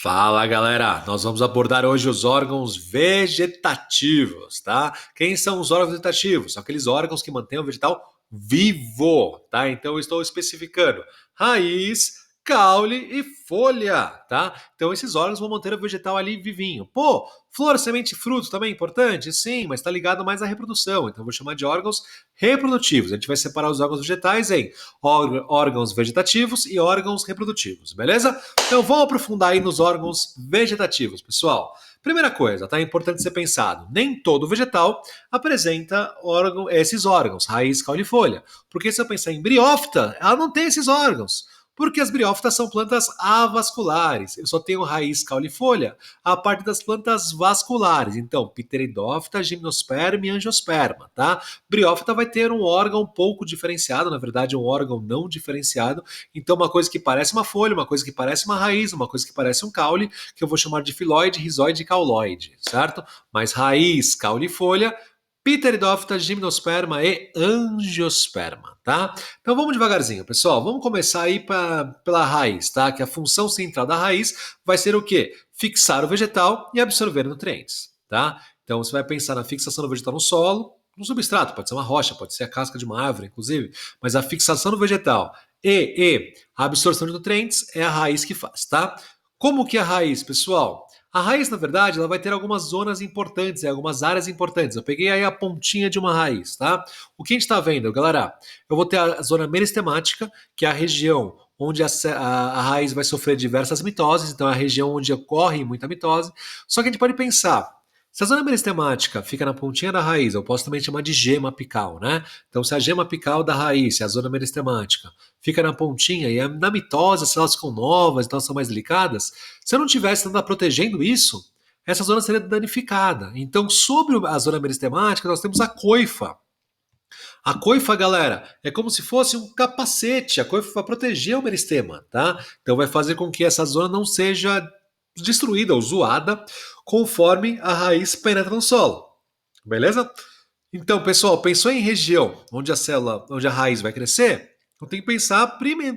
Fala galera, nós vamos abordar hoje os órgãos vegetativos, tá? Quem são os órgãos vegetativos? São aqueles órgãos que mantêm o vegetal vivo, tá? Então eu estou especificando raiz, caule e folha, tá? Então esses órgãos vão manter o vegetal ali vivinho. Pô, flor, semente e fruto também é importante? Sim, mas está ligado mais à reprodução, então eu vou chamar de órgãos reprodutivos. A gente vai separar os órgãos vegetais em órgãos vegetativos e órgãos reprodutivos, beleza? Então vamos aprofundar aí nos órgãos vegetativos, pessoal. Primeira coisa, tá? É importante ser pensado. Nem todo vegetal apresenta esses órgãos, raiz, caule e folha. Porque se eu pensar em briófita, ela não tem esses órgãos. Porque as briófitas são plantas avasculares. Eu só tenho raiz, caule e folha a parte das plantas vasculares. Então, pteridófita, gimnosperma e angiosperma, tá? Briófita vai ter um órgão um pouco diferenciado, na verdade, um órgão não diferenciado. Então, uma coisa que parece uma folha, uma coisa que parece uma raiz, uma coisa que parece um caule, que eu vou chamar de filóide, rizoide e cauloide, certo? Mas raiz, caule e folha, pteridófita, gimnosperma e angiosperma, tá? Então vamos devagarzinho, pessoal. Vamos começar aí pela raiz, tá? Que a função central da raiz vai ser o quê? Fixar o vegetal e absorver nutrientes, tá? Então você vai pensar na fixação do vegetal no solo, no substrato, pode ser uma rocha, pode ser a casca de uma árvore, inclusive, mas a fixação do vegetal e a absorção de nutrientes é a raiz que faz, tá? Como que é a raiz, pessoal? A raiz, na verdade, ela vai ter algumas zonas importantes, algumas áreas importantes. Eu peguei aí a pontinha de uma raiz, tá? O que a gente está vendo, galera? Eu vou ter a zona meristemática, que é a região onde a raiz vai sofrer diversas mitoses, então é a região onde ocorre muita mitose. Só que a gente pode pensar, se a zona meristemática fica na pontinha da raiz, eu posso também chamar de gema apical, né? Então, se a gema apical da raiz, se a zona meristemática, fica na pontinha e na mitose, se elas ficam novas, então são mais delicadas, se eu não tivesse nada protegendo isso, essa zona seria danificada. Então, sobre a zona meristemática, nós temos a coifa. A coifa, galera, é como se fosse um capacete. A coifa vai proteger o meristema, tá? Então vai fazer com que essa zona não seja destruída ou zoada conforme a raiz penetra no solo. Beleza? Então, pessoal, pensou em região onde a célula, onde a raiz vai crescer? Eu tenho que pensar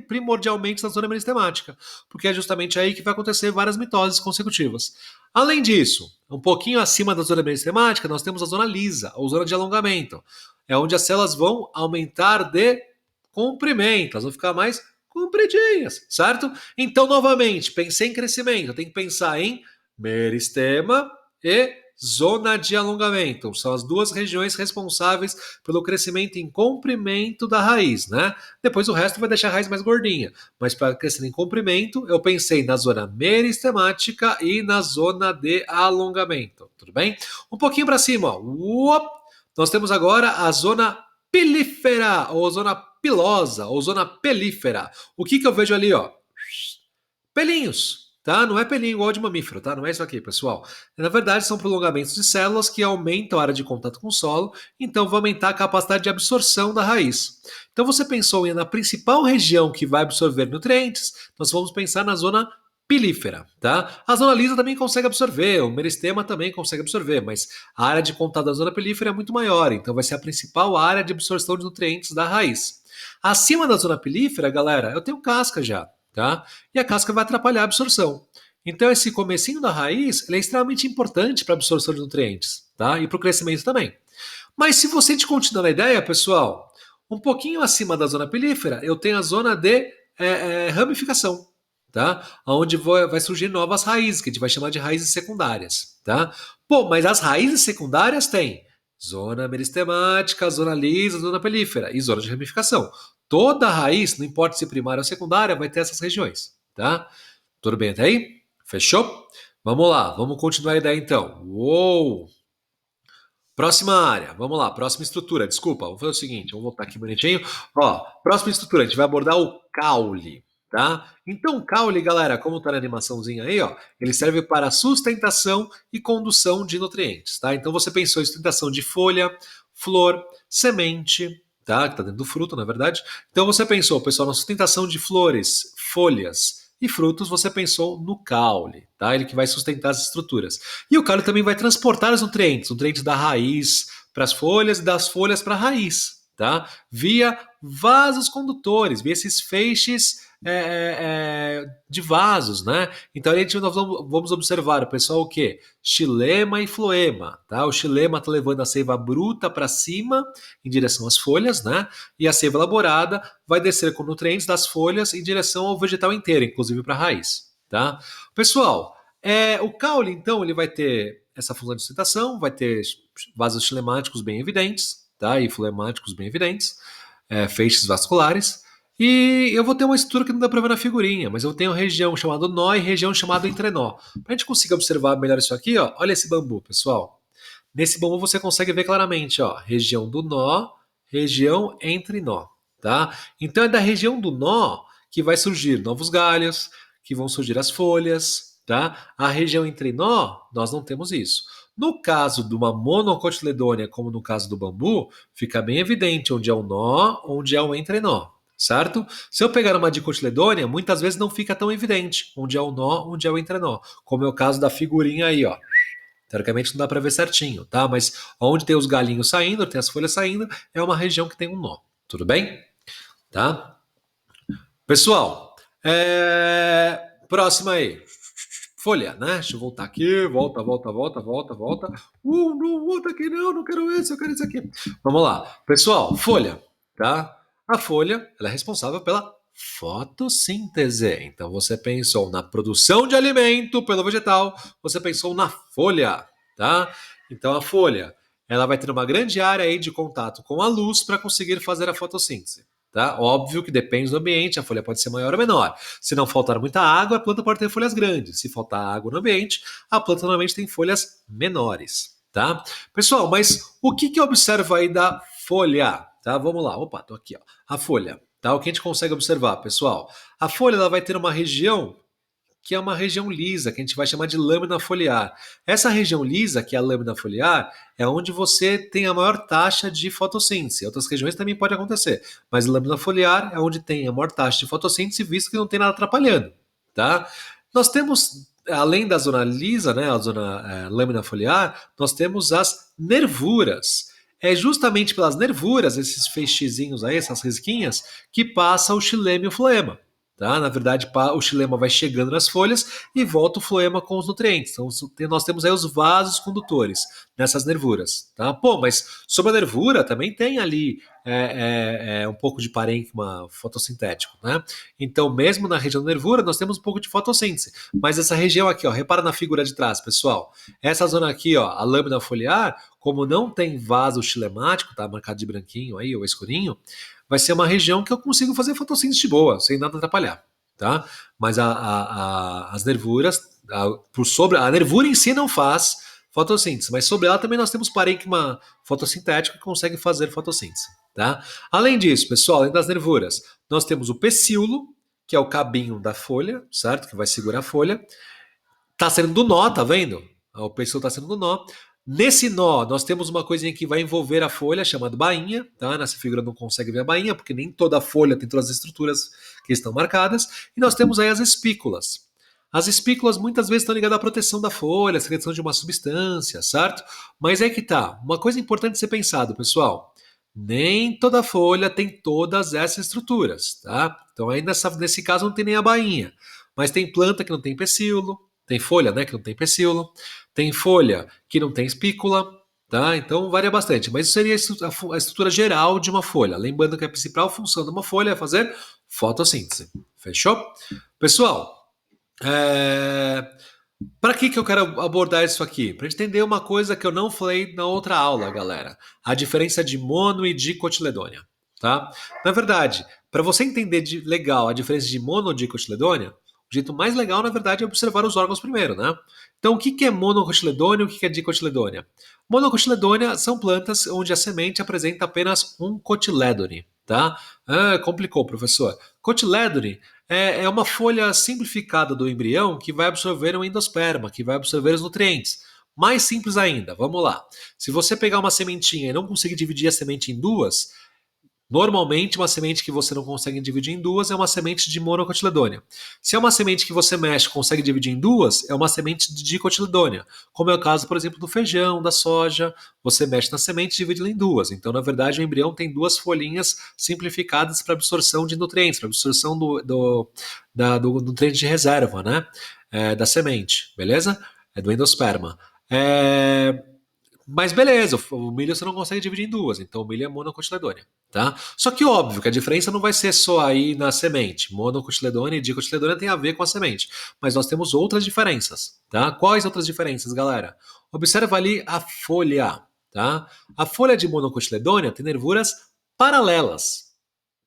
primordialmente na zona meristemática, porque é justamente aí que vai acontecer várias mitoses consecutivas. Além disso, um pouquinho acima da zona meristemática, nós temos a zona lisa, ou zona de alongamento. É onde as células vão aumentar de comprimento, elas vão ficar mais compridinhas, certo? Então, novamente, pensei em crescimento, eu tenho que pensar em meristema e zona de alongamento. São as duas regiões responsáveis pelo crescimento em comprimento da raiz, né? Depois o resto vai deixar a raiz mais gordinha. Mas para crescer em comprimento, eu pensei na zona meristemática e na zona de alongamento. Tudo bem? Um pouquinho para cima, ó. Uop! Nós temos agora a zona pilífera, ou zona pilosa, ou zona pelífera. O que eu vejo ali, ó? Pelinhos, tá? Não é pelinho igual de mamífero, tá? Não é isso aqui, pessoal. Na verdade, são prolongamentos de células que aumentam a área de contato com o solo, então vão aumentar a capacidade de absorção da raiz. Então você pensou na principal região que vai absorver nutrientes, nós vamos pensar na zona pilífera, tá? A zona lisa também consegue absorver, o meristema também consegue absorver, mas a área de contato da zona pilífera é muito maior, então vai ser a principal área de absorção de nutrientes da raiz. Acima da zona pilífera, galera, eu tenho casca já, tá? E a casca vai atrapalhar a absorção. Então esse comecinho da raiz é extremamente importante para a absorção de nutrientes, tá? E para o crescimento também. Mas se você te continuar na ideia, pessoal, um pouquinho acima da zona pilífera, eu tenho a zona de ramificação, tá? Onde vai surgir novas raízes, que a gente vai chamar de raízes secundárias, tá? Pô, mas as raízes secundárias têm zona meristemática, zona lisa, zona pilífera e zona de ramificação. Toda raiz, não importa se primária ou secundária, vai ter essas regiões, tá? Tudo bem até aí? Fechou? Vamos lá, vamos continuar a ideia então. Uou! Próxima área, vamos lá, próxima estrutura, desculpa, vamos fazer o seguinte, vamos voltar aqui bonitinho. Ó, próxima estrutura, a gente vai abordar o caule, tá? Então o caule, galera, como tá na animaçãozinha aí, ó, ele serve para sustentação e condução de nutrientes, tá? Então você pensou em sustentação de folha, flor, semente, tá? Que tá dentro do fruto, na verdade. Então você pensou, pessoal, na sustentação de flores, folhas e frutos, você pensou no caule, tá? Ele que vai sustentar as estruturas. E o caule também vai transportar os nutrientes da raiz para as folhas e das folhas para a raiz, tá? Via vasos condutores, via esses feixes de vasos, né? Então nós vamos observar o pessoal o quê? Xilema e floema, tá? O xilema está levando a seiva bruta para cima em direção às folhas, né? E a seiva elaborada vai descer com nutrientes das folhas em direção ao vegetal inteiro, inclusive para a raiz, tá? Pessoal, o caule, então, ele vai ter essa função de sustentação, vai ter vasos xilemáticos bem evidentes, tá? E floemáticos bem evidentes, feixes vasculares. E eu vou ter uma estrutura que não dá para ver na figurinha, mas eu tenho região chamada nó e região chamada entrenó. Para a gente conseguir observar melhor isso aqui, ó, olha esse bambu, pessoal. Nesse bambu você consegue ver claramente, ó, região do nó, região entre nó, tá? Então é da região do nó que vai surgir novos galhos, que vão surgir as folhas, tá? A região entre nó, nós não temos isso. No caso de uma monocotiledônia, como no caso do bambu, fica bem evidente onde é o nó, onde é o entrenó, certo? Se eu pegar uma dicotiledônia, muitas vezes não fica tão evidente onde é o nó, onde é o entrenó, como é o caso da figurinha aí, ó. Teoricamente não dá para ver certinho, tá? Mas onde tem os galinhos saindo, tem as folhas saindo, é uma região que tem um nó. Tudo bem? Tá? Pessoal, próxima aí. Folha, né? Deixa eu voltar aqui. Volta. Não volta aqui não, não quero esse, eu quero esse aqui. Vamos lá. Pessoal, folha, tá? A folha, ela é responsável pela fotossíntese. Então você pensou na produção de alimento pelo vegetal, você pensou na folha, tá? Então a folha, ela vai ter uma grande área aí de contato com a luz para conseguir fazer a fotossíntese. Tá? Óbvio que depende do ambiente, a folha pode ser maior ou menor. Se não faltar muita água, a planta pode ter folhas grandes. Se faltar água no ambiente, a planta normalmente tem folhas menores. Tá? Pessoal, mas o que observa aí da folha? Tá? Vamos lá. Opa, tô aqui. Ó. A folha. Tá? O que a gente consegue observar, pessoal? A folha ela vai ter uma região que é uma região lisa, que a gente vai chamar de lâmina foliar. Essa região lisa, que é a lâmina foliar, é onde você tem a maior taxa de fotossíntese. Em outras regiões também pode acontecer, mas lâmina foliar é onde tem a maior taxa de fotossíntese, visto que não tem nada atrapalhando. Tá? Nós temos, além da zona lisa, né, a zona lâmina foliar, nós temos as nervuras. É justamente pelas nervuras, esses feixezinhos aí, essas risquinhas, que passa o xilema e o floema. Tá? Na verdade, o xilema vai chegando nas folhas e volta o floema com os nutrientes. Então, nós temos aí os vasos condutores nessas nervuras. Tá? Pô, mas sobre a nervura também tem ali um pouco de parênquima fotossintético. Né? Então, mesmo na região da nervura, nós temos um pouco de fotossíntese. Mas essa região aqui, ó, repara na figura de trás, pessoal. Essa zona aqui, ó, a lâmina foliar, como não tem vaso xilemático, tá marcado de branquinho aí ou escurinho, vai ser uma região que eu consigo fazer fotossíntese de boa, sem nada atrapalhar, tá? Mas as nervuras, a nervura em si não faz fotossíntese, mas sobre ela também nós temos parênquima fotossintético que consegue fazer fotossíntese, tá? Além disso, pessoal, além das nervuras, nós temos o pecíolo, que é o cabinho da folha, certo? Que vai segurar a folha. Tá saindo do nó, tá vendo? O pecíolo tá saindo do nó. Nesse nó, nós temos uma coisinha que vai envolver a folha, chamada bainha, tá? Nessa figura não consegue ver a bainha, porque nem toda a folha tem todas as estruturas que estão marcadas. E nós temos aí as espículas. As espículas muitas vezes estão ligadas à proteção da folha, à secreção de uma substância, certo? Mas é que tá. Uma coisa importante ser pensado, pessoal. Nem toda folha tem todas essas estruturas, tá? Então aí nesse caso não tem nem a bainha. Mas tem planta que não tem pecíolo, tem folha, né, que não tem pecíolo, tem folha que não tem espícula, tá? Então varia bastante. Mas isso seria a estrutura geral de uma folha. Lembrando que a principal função de uma folha é fazer fotossíntese. Fechou? Pessoal, para que eu quero abordar isso aqui? Para entender uma coisa que eu não falei na outra aula, galera. A diferença de mono e dicotiledônia, tá? Na verdade, para você entender legal a diferença de mono e dicotiledônia, o jeito mais legal, na verdade, é observar os órgãos primeiro, né? Então, o que é monocotiledônia e o que é dicotiledônia? Monocotiledônia são plantas onde a semente apresenta apenas um cotilédone, tá? Ah, complicou, professor. Cotilédone é uma folha simplificada do embrião que vai absorver o endosperma, que vai absorver os nutrientes. Mais simples ainda, vamos lá. Se você pegar uma sementinha e não conseguir dividir a semente em duas, Normalmente, uma semente que você não consegue dividir em duas é uma semente de monocotiledônea. Se é uma semente que você mexe e consegue dividir em duas, é uma semente de dicotiledônea, como é o caso, por exemplo, do feijão, da soja. Você mexe na semente e divide ela em duas. Então, na verdade, o embrião tem duas folhinhas simplificadas para absorção de nutrientes, para absorção do nutriente de reserva, né? Da semente, beleza? Do endosperma. Mas beleza, o milho você não consegue dividir em duas, então o milho é monocotiledônea, tá? Só que óbvio que a diferença não vai ser só aí na semente. Monocotiledônea e dicotiledônea tem a ver com a semente, mas nós temos outras diferenças, tá? Quais outras diferenças, galera? Observa ali a folha, tá? A folha de monocotiledônea tem nervuras paralelas,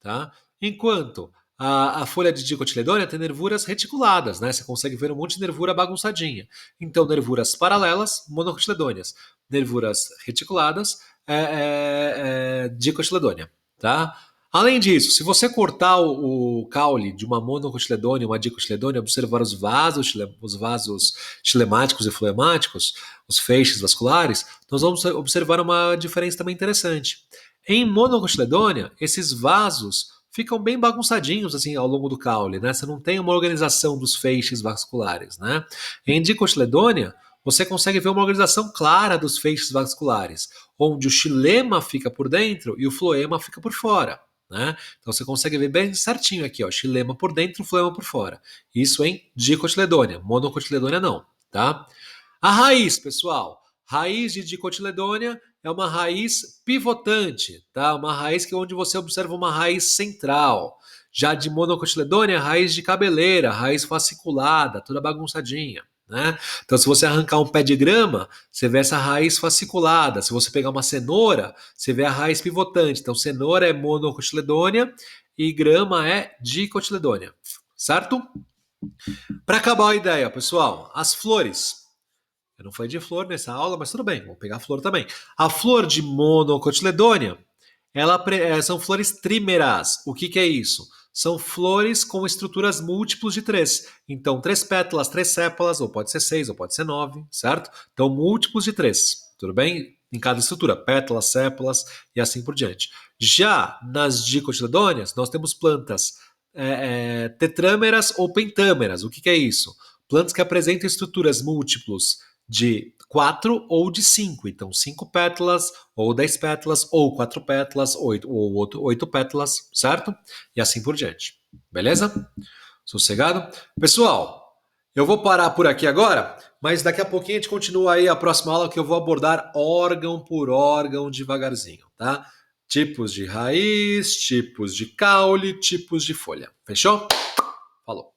tá? Enquanto a folha de dicotiledônia tem nervuras reticuladas, né? Você consegue ver um monte de nervura bagunçadinha. Então, nervuras paralelas, monocotiledôneas. Nervuras reticuladas, dicotiledônia, tá? Além disso, se você cortar o caule de uma monocotiledônia e uma dicotiledônia, observar os vasos xilemáticos e floemáticos, os feixes vasculares, nós vamos observar uma diferença também interessante. Em monocotiledônia, esses vasos ficam bem bagunçadinhos assim ao longo do caule, né? Você não tem uma organização dos feixes vasculares, né? Em dicotiledônia, você consegue ver uma organização clara dos feixes vasculares, onde o xilema fica por dentro e o floema fica por fora, né? Então você consegue ver bem certinho aqui, ó, xilema por dentro, floema por fora. Isso em dicotiledônia, monocotiledônia não, tá? A raiz, pessoal. Raiz de dicotiledônia é uma raiz pivotante, tá? Uma raiz que é onde você observa uma raiz central. Já de monocotiledônia, raiz de cabeleira, raiz fasciculada, toda bagunçadinha, né? Então, se você arrancar um pé de grama, você vê essa raiz fasciculada. Se você pegar uma cenoura, você vê a raiz pivotante. Então, cenoura é monocotiledônia e grama é dicotiledônia, certo? Para acabar a ideia, pessoal, as flores. Eu não falei de flor nessa aula, mas tudo bem, vou pegar a flor também. A flor de monocotiledônia, são flores trímeras. O que é isso? São flores com estruturas múltiplos de três. Então, três pétalas, três sépalas, ou pode ser seis, ou pode ser nove, certo? Então, múltiplos de três, tudo bem? Em cada estrutura, pétalas, sépalas e assim por diante. Já nas dicotiledôneas, nós temos plantas tetrâmeras ou pentâmeras. O que é isso? Plantas que apresentam estruturas múltiplos de 4 ou de 5. Então, 5 pétalas, ou 10 pétalas, ou 4 pétalas, ou 8 pétalas, certo? E assim por diante. Beleza? Sossegado? Pessoal, eu vou parar por aqui agora, mas daqui a pouquinho a gente continua aí a próxima aula que eu vou abordar órgão por órgão devagarzinho, tá? Tipos de raiz, tipos de caule, tipos de folha. Fechou? Falou.